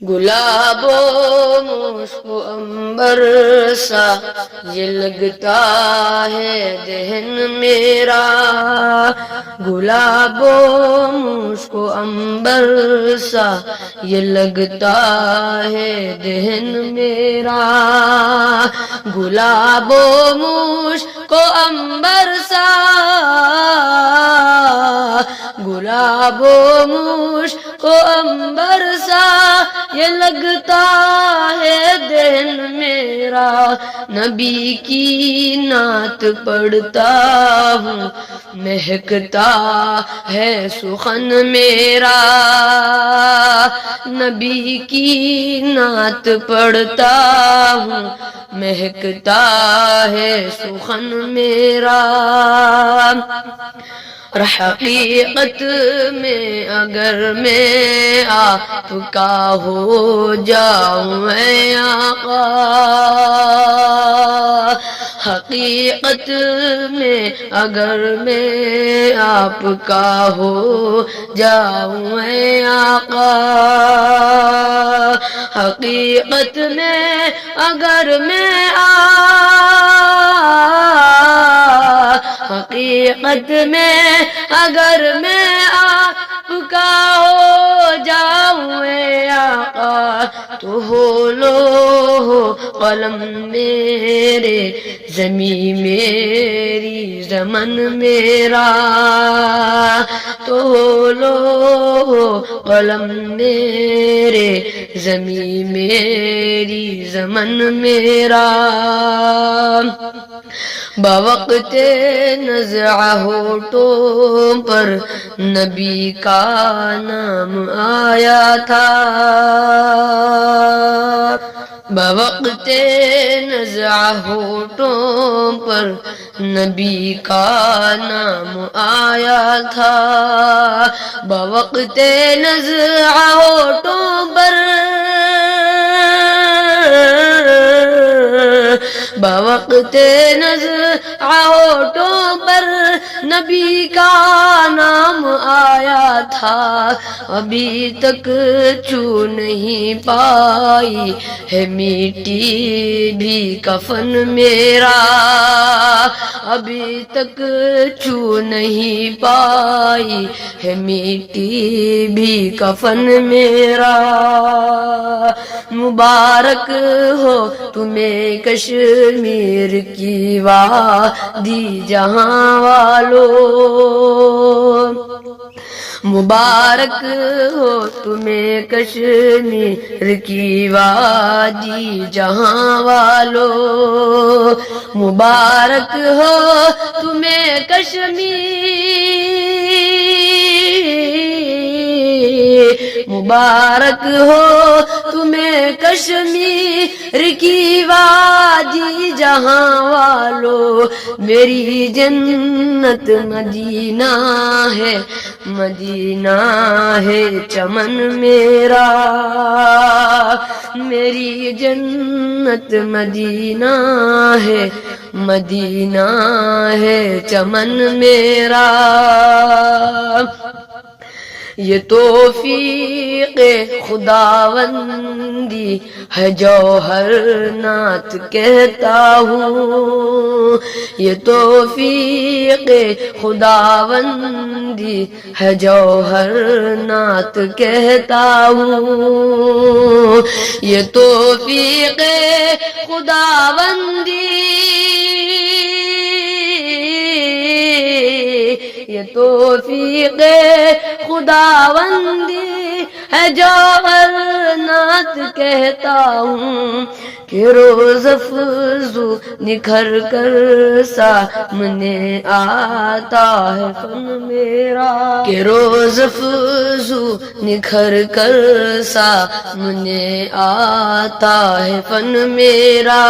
گلاب و مشک و عنبر سا یہ لگتا ہے دہن میرا، گلاب و مشک و عنبر سا یہ لگتا ہے دہن میرا، گلاب و مشک و عنبر سا، گلاب و مشک و عنبر سا یہ لگتا ہے دہن میرا، نبی کی نعت پڑھتا ہوں مہکتا ہے سخن میرا، نبی کی نعت پڑھتا ہوں مہکتا ہے سخن میرا، اور حقیقت میں اگر میں آپ کا ہو جاؤں اے آقا، حقیقت میں اگر میں آپ کا ہو جاؤں اے آقا، حقیقت میں اگر میں حقیقت میں اگر میں آپ کا ہو جاؤں اے آقا، تو ہو لو قلم میرے زمین میری زمن میرا، تو ہو لو قلم میرے زمین میری زمن میرا، بوقت نزع ہونٹوں پر نبی کا نام آیا تھا، بوقت نزع ہونٹوں پر نبی کا نام آیا تھا، بوقت نزع ہونٹوں پر بوقت نزع ہونٹوں پر نبی کا نام آیا تھا، ابھی تک چھو نہیں پائی ہے میٹی بھی کفن میرا، ابھی تک چھو نہیں پائی ہے میٹی بھی کفن میرا، مبارک ہو تمہیں کشمیر کی وادی جہاں والو، مبارک ہو تمہیں کشمیر کی وادی جہاں والو، مبارک ہو تمہیں کشمیر، مبارک ہو تمہیں کشمیر کی وادی جہاں والو، میری جنت مدینہ ہے، مدینہ ہے چمن میرا، میری جنت مدینہ ہے، مدینہ ہے چمن میرا، یہ توفیق خداوندی ہے جوہر نعت کہتا ہوں، یہ توفیق خداوندی ہے جوہر نعت کہتا ہوں، یہ توفیق خداوندی، یہ توفیق خداوندی ہے جوہر نعت کہتا ہوں، کہ روز افزو نکھر کر سامنے آتا ہے فن میرا، کہ روز افزو نکھر کر سامنے آتا ہے فن میرا۔